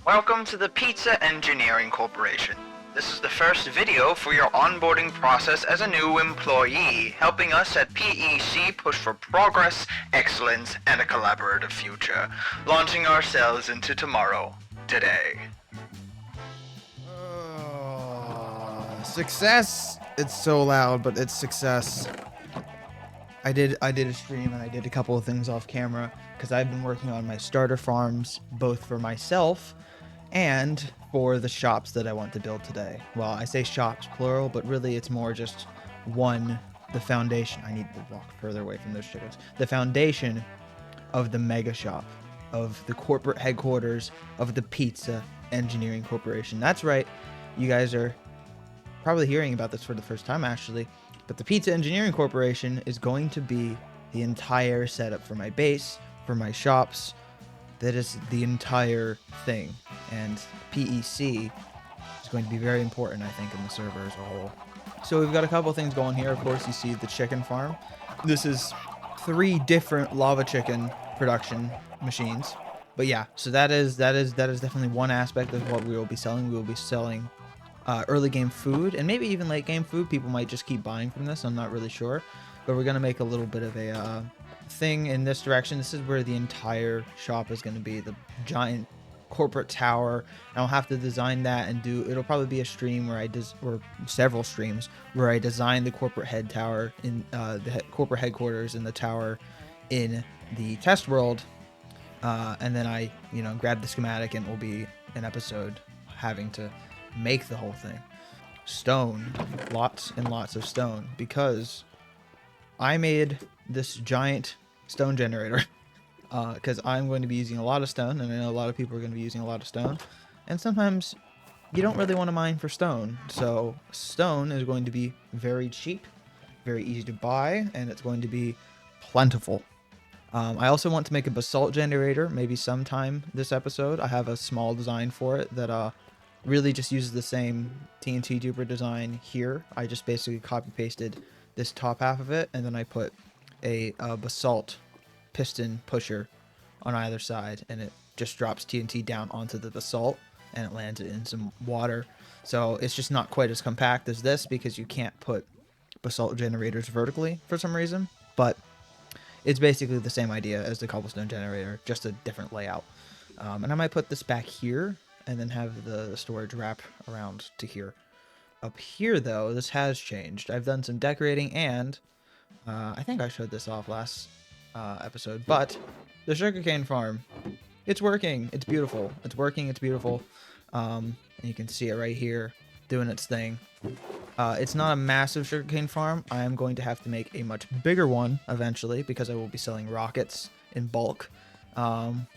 Welcome to the Pizza Engineering Corporation. This is the first video for your onboarding process as a new employee, helping us at PEC push for progress, excellence, and a collaborative future, launching ourselves into tomorrow, today. Success! It's so loud, but it's success. I did a stream and I did a couple of things off camera because I've been working on my starter farms, both for myself and for the shops that I want to build today. Well, I say shops plural, but really it's more just one, the foundation. I need to walk further away from those chickens. The foundation of the mega shop, of the corporate headquarters of the Pizza Engineering Corporation. That's right. You guys are probably hearing about this for the first time, actually. But the Pizza Engineering Corporation is going to be the entire setup for my base, for my shops. That is the entire thing. And PEC is going to be very important, I think, in the server as a whole. So we've got a couple things going here. Of course, you see the chicken farm. This is 3 different lava chicken production machines. But yeah, so that is definitely one aspect of what we will be selling. We will be selling early game food and maybe even late game food. People might just keep buying from this. I'm not really sure, but we're gonna make a little bit of a thing in this direction. This is where the entire shop is going to be, the giant corporate tower. I'll have to design that and it'll probably be a stream where or several streams where I design the corporate head tower in corporate headquarters in the tower in the test world, and then I grab the schematic and it will be an episode having to make the whole thing. Stone, lots and lots of stone, because I made this giant stone generator because I'm going to be using a lot of stone, and I know a lot of people are going to be using a lot of stone, and sometimes you don't really want to mine for stone. So stone is going to be very cheap, very easy to buy, and it's going to be plentiful. I also want to make a basalt generator, maybe sometime this episode. I have a small design for it that really just uses the same TNT duper design here. I just basically copy pasted this top half of it, and then I put a basalt piston pusher on either side, and it just drops TNT down onto the basalt and it lands it in some water. So it's just not quite as compact as this because you can't put basalt generators vertically for some reason, but it's basically the same idea as the cobblestone generator, just a different layout. And I might put this back here and then have the storage wrap around to here. Up here, though, this has changed. I've done some decorating, and I think I showed this off last episode, but the sugarcane farm, it's working. It's beautiful. It's working. It's beautiful. And you can see it right here doing its thing. It's not a massive sugarcane farm. I am going to have to make a much bigger one eventually because I will be selling rockets in bulk,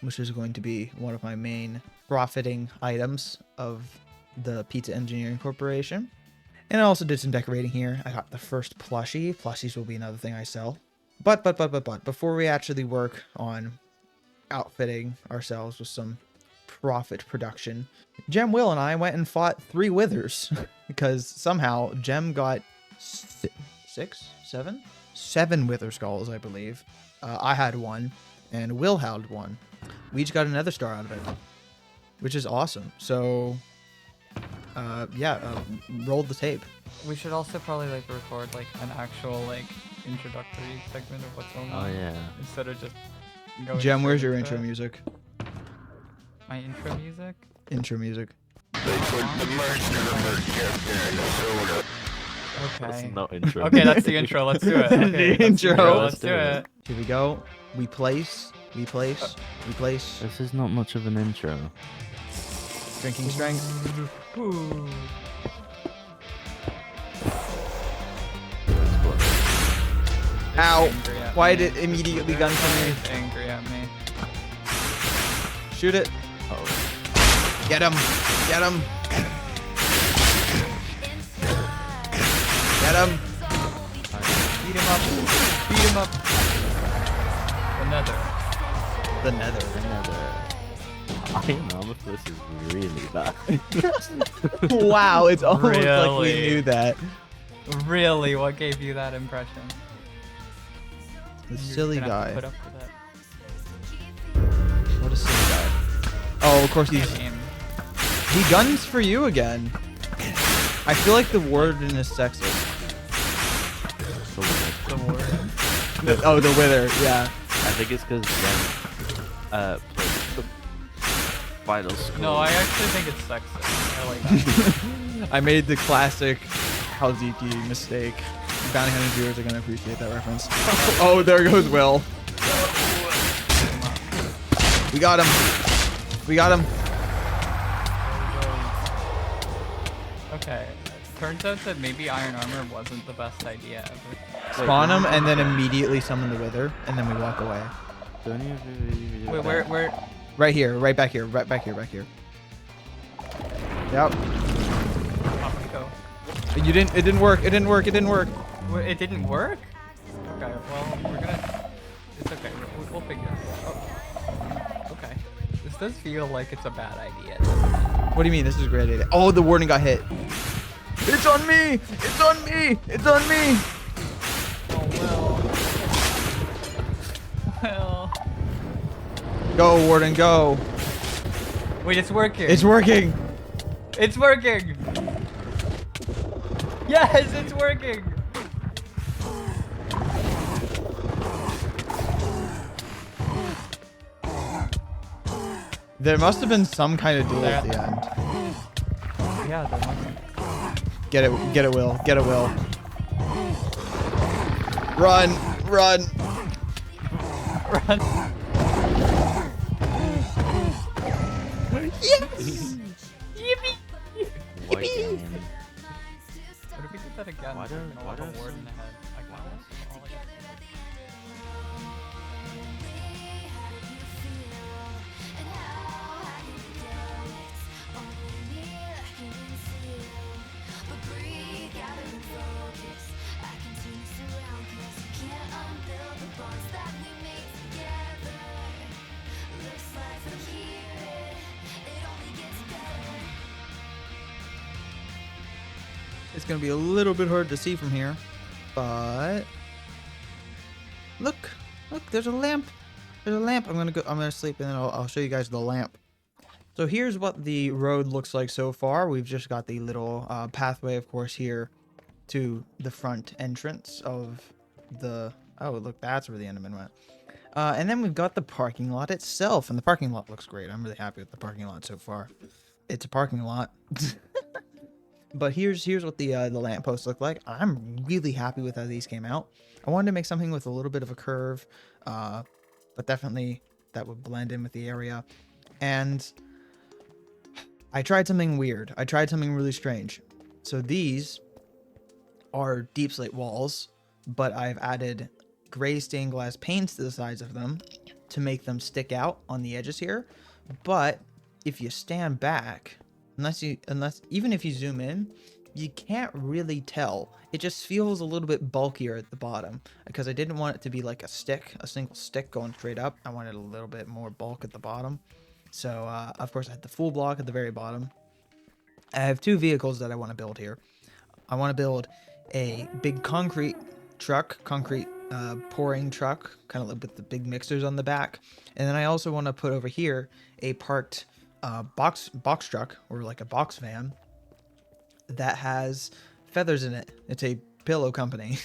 which is going to be one of my main profiting items of the Pizza Engineering Corporation. And I also did some decorating here. I got the first plushie. Plushies will be another thing I sell. But before we actually work on outfitting ourselves with some profit production, Gem, Will, and I went and fought 3 withers because somehow Gem got 7 wither skulls, I believe. I had 1, and Will had 1. We each got another star out of it, which is awesome. So roll the tape. We should also probably record an actual introductory segment of what's going on. Oh yeah. Instead of just going. Jem, where's your into intro it. music? My intro music? Intro music. That's Okay. not intro. Okay, that's the intro. Let's do it. Okay, The that's intro. Let's do it. Here we go. We place. This is not much of an intro. Drinking strength. Ooh. Ow. Angry at Why me. did it immediately gun for me? He's angry at me. Shoot it. Oh. Get him. Get him. Get him. Beat him up. Beat him up. The nether. Iron armor plus is really bad. Wow, it's almost like we Really? knew that. Really? What gave you that impression? The You're silly gonna have guy. to put up with that. What a silly guy. Oh, of course he's... Game. He guns for you again. I feel like the warden is sexist. The word. Oh, the wither, yeah. I think it's because Jen plays the final score. No, I actually think it's sexist. I like that. I made the classic Halziki mistake. Bounty Hunter viewers are gonna appreciate that reference. Oh, there goes Will. We got him. We got him. Okay. Turns out that maybe iron armor wasn't the best idea ever. Spawn him and then immediately summon the wither, and then we walk away. Wait, where? Right here, right back here, right back here, back here. Yep. Off we go. You didn't. It didn't work. It didn't work. It didn't work. Wait, it didn't work? Okay, well, we're gonna... It's okay, we'll figure it out. Oh. Okay. This does feel like it's a bad idea. What do you mean? This is a great idea. Oh, the warden got hit. It's on me! It's on me! It's on me! Oh, well. Go, warden, go. Wait, it's working. It's working. It's working! Yes, it's working! There must have been some kind of duel at the end. Yeah, there must be. Get it, Will. Get it, Will. Run, run. Run. Yes! Yippee! White man. What if we did that again? Why don't- We'll why have a don't- warden ahead. I got this. All I got. It's gonna be a little bit hard to see from here, but look, there's a lamp. There's a lamp. I'm gonna sleep and then I'll show you guys the lamp. So here's what the road looks like so far. We've just got the little pathway, of course, here to the front entrance of the. Oh, look, that's where the Enderman went. And then we've got the parking lot itself, and the parking lot looks great. I'm really happy with the parking lot so far. It's a parking lot. But here's what the lampposts look like. I'm really happy with how these came out. I wanted to make something with a little bit of a curve, but definitely that would blend in with the area. And I tried something weird. I tried something really strange. So these are deep slate walls, but I've added gray stained glass paints to the sides of them to make them stick out on the edges here. But if you stand back, unless even if you zoom in, you can't really tell. It just feels a little bit bulkier at the bottom because I didn't want it to be like a single stick going straight up. I wanted a little bit more bulk at the bottom. So of course I had the full block at the very bottom. I have two vehicles that I want to build here. I want to build a big concrete pouring truck, kind of like with the big mixers on the back. And then I also want to put over here a parked box truck, or like a box van that has feathers in it. It's a pillow company.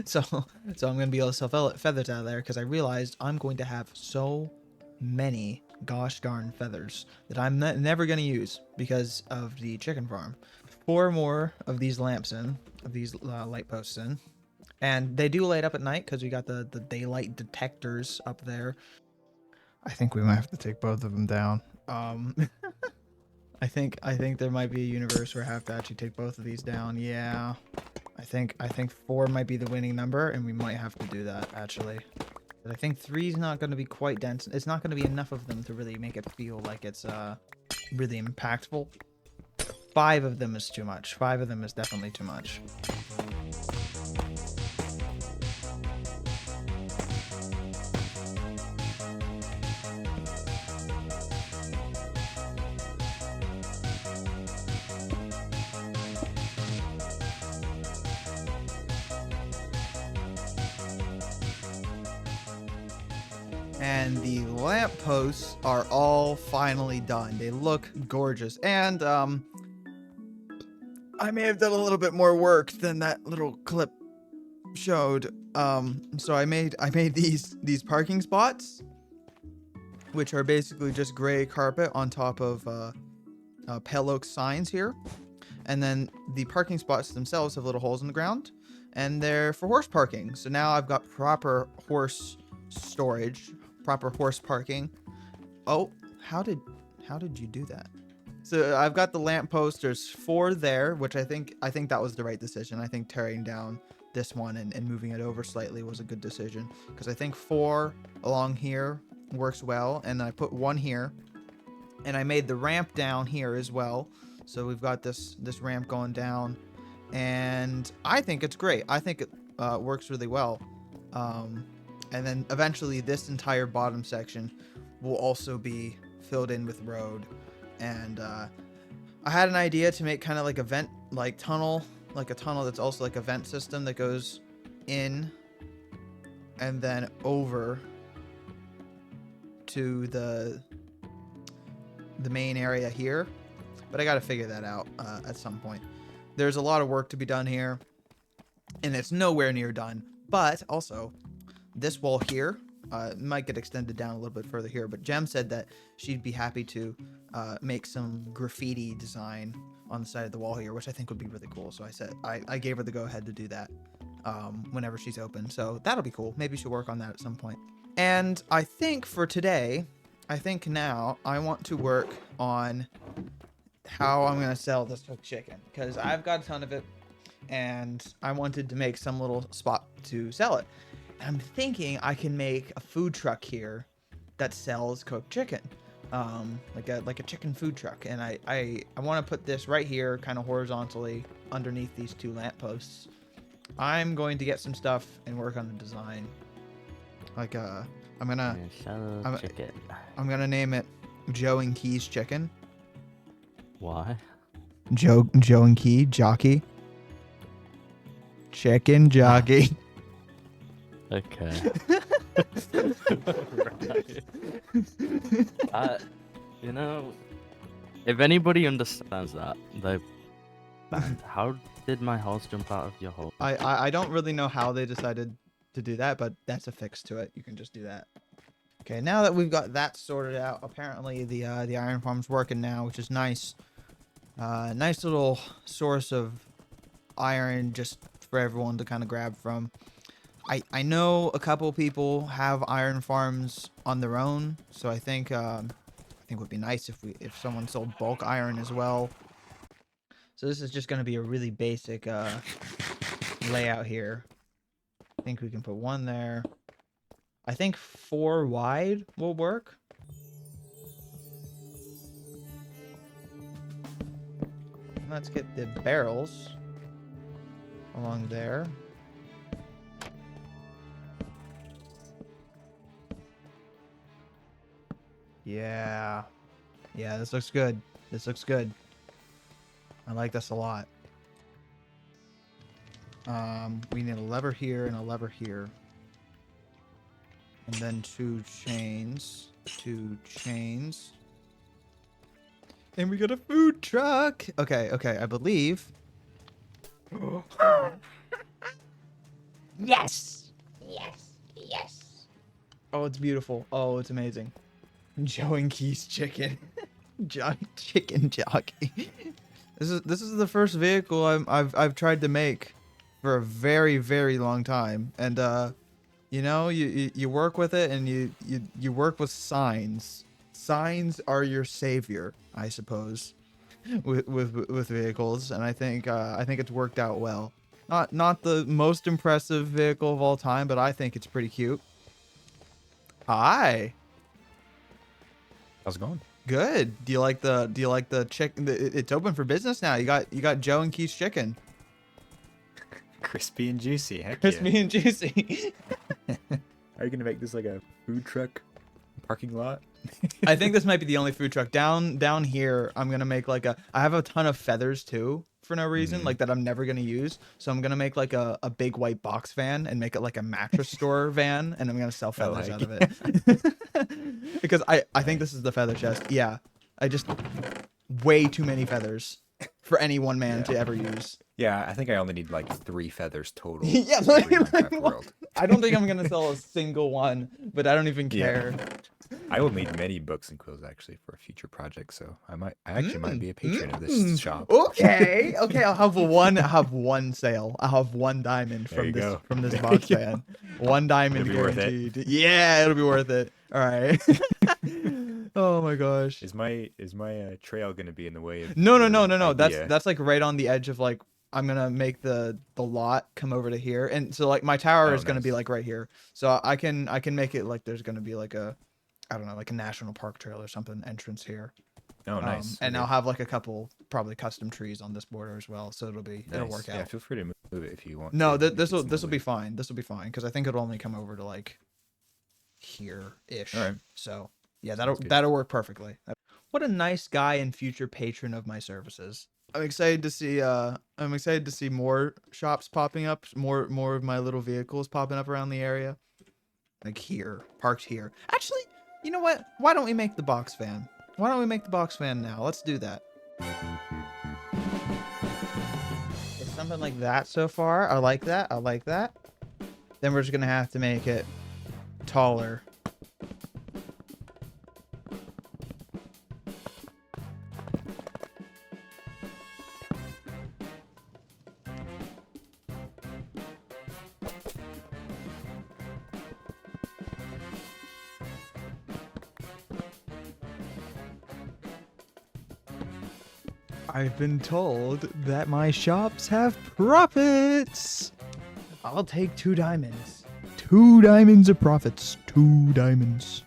so I'm going to be able to sell feathers out of there because I realized I'm going to have so many gosh darn feathers that I'm never going to use because of the chicken farm. 4 more of these lamps in, of these light posts in. And they do light up at night because we got the daylight detectors up there. I think we might have to take both of them down. I think there might be a universe where I have to actually take both of these down. Yeah. I think 4 might be the winning number, and we might have to do that actually. But I think 3 is not going to be quite dense. It's not going to be enough of them to really make it feel like it's really impactful. 5 of them is too much. 5 of them is definitely too much. And the lampposts are all finally done. They look gorgeous. And I may have done a little bit more work than that little clip showed. So I made these parking spots, which are basically just gray carpet on top of pale oak signs here. And then the parking spots themselves have little holes in the ground, and they're for horse parking. So now I've got proper horse storage, proper horse parking. Oh, how did you do that? So I've got the lamppost. There's 4 there, which I think that was the right decision. I think tearing down this one and moving it over slightly was a good decision, because I think 4 along here works well. And I put 1 here, and I made the ramp down here as well. So we've got this ramp going down, and I think it's great. I think it works really well. And then eventually this entire bottom section will also be filled in with road. And I had an idea to make kind of like a vent, like tunnel, like a tunnel that's also like a vent system that goes in and then over to the main area here. But I got to figure that out at some point. There's a lot of work to be done here, and it's nowhere near done. But also, this wall here might get extended down a little bit further here. But Jem said that she'd be happy to make some graffiti design on the side of the wall here, which I think would be really cool. So I said I gave her the go-ahead to do that whenever she's open. So that'll be cool. Maybe she'll work on that at some point. And I think for today, now I want to work on how I'm going to sell this cooked chicken, because I've got a ton of it and I wanted to make some little spot to sell it. And I'm thinking I can make a food truck here that sells cooked chicken, like a chicken food truck. And I want to put this right here, kind of horizontally underneath these 2 lampposts. I'm going to get some stuff and work on the design. Like I'm gonna name it Joe and Key's Chicken. Why? Joe and Key jockey. Chicken jockey. Okay. Right. You know, if anybody understands that, how did my house jump out of your hole? I don't really know how they decided to do that, but that's a fix to it. You can just do that. Okay, now that we've got that sorted out, apparently the iron farm's working now, which is nice. Nice little source of iron just for everyone to kind of grab from. I know a couple people have iron farms on their own, so I think it would be nice if someone sold bulk iron as well. So this is just going to be a really basic layout here. I think we can put 1 there. I think 4 wide will work. Let's get the barrels along there. Yeah. Yeah, this looks good. This looks good. I like this a lot. We need a lever here and a lever here. And then 2 chains. 2 chains. And we got a food truck. Okay, I believe. Yes. Oh, it's beautiful. Oh, it's amazing. Joe and Key's chicken. Chicken jockey. This is the first vehicle I've tried to make for a very, very long time. And you know, you work with it, and you work with signs. Signs are your savior, I suppose, with vehicles, and I think it's worked out well. Not the most impressive vehicle of all time, but I think it's pretty cute. Hi. How's it going? Good. Do you like the chicken? It's open for business now. You got Joe and Key's chicken. Crispy and juicy. Heck Crispy yeah. and juicy. Are you gonna make this like a food truck parking lot? I think this might be the only food truck down here. I'm gonna make like I have a ton of feathers too for no reason, like that I'm never gonna use. So I'm gonna make like a big white box van and make it like a mattress store van, and I'm gonna sell feathers heck out of it. Because I think this is the feather chest. Yeah, I just way too many feathers for any one man to ever use. Yeah, I think I only need like 3 feathers total. Yeah, for every like, Minecraft world. I don't think I'm gonna sell a single one, but I don't even care. I will need many books and quills actually for a future project, so I actually might be a patron of this shop. Okay, I'll have one sale. I'll have 1 diamond There you go. from this box fan. 1 diamond It'll be worth it. guaranteed. Yeah, it'll be worth it. All right. Oh my gosh. Is my trail gonna be in the way of? No. idea? That's like right on the edge of like I'm gonna make the lot come over to here, and so like my tower is gonna be nice. like right here. So I can make it like there's gonna be like a, I don't know, like a national park trail or something entrance here. Oh, nice. And Okay. I'll have like a couple probably custom trees on this border as well, so it'll Nice. work out. Yeah, feel free to move it if you want. No, to, if this it's in the will be way. fine. This will be fine because I think it'll only come over to like here ish. All right. So yeah, Sounds good. that'll work perfectly. What a nice guy and future patron of my services. I'm excited to see more shops popping up, more of my little vehicles popping up around the area. Like here, parked here. Actually, you know what? Why don't we make the box van? Why don't we make the box van now? Let's do that. It's something like that so far. I like that. I like that. Then we're just gonna have to make it taller. I've been told that my shops have profits. I'll take 2 diamonds. 2 diamonds of profits. 2 diamonds.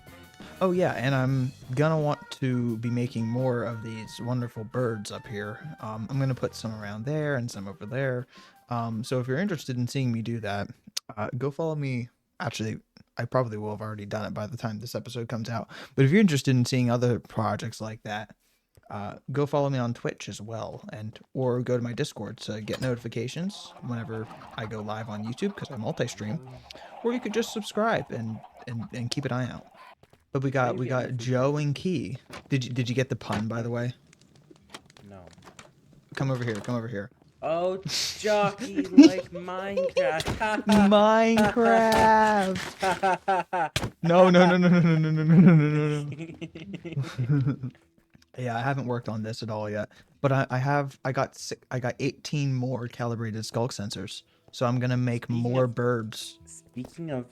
Oh yeah, and I'm gonna want to be making more of these wonderful birds up here. I'm gonna put some around there and some over there. So if you're interested in seeing me do that, go follow me. Actually, I probably will have already done it by the time this episode comes out. But if you're interested in seeing other projects like that, go follow me on Twitch as well, or go to my Discord to get notifications whenever I go live on YouTube, because I multi-stream. Or you could just subscribe and keep an eye out. But we got Joe and Key. Did you get the pun, by the way? No. Come over here. Come over here. Oh, jockey like Minecraft. Minecraft. No. Yeah, I haven't worked on this at all yet, but I got 18 more calibrated skulk sensors, so I'm gonna make more birds. Speaking of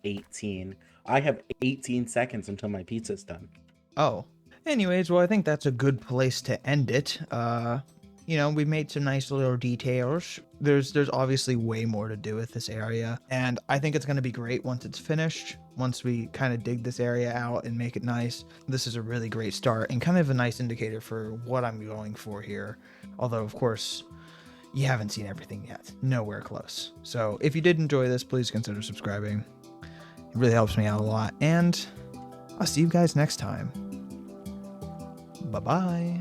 18, I have 18 seconds until my pizza's done. Oh, anyways, well, I think that's a good place to end it. You know, we made some nice little details. There's obviously way more to do with this area, and I think it's gonna be great once it's finished. Once we kind of dig this area out and make it nice, this is a really great start and kind of a nice indicator for what I'm going for here. Although, of course, you haven't seen everything yet. Nowhere close. So if you did enjoy this, please consider subscribing. It really helps me out a lot, and I'll see you guys next time. Bye-bye.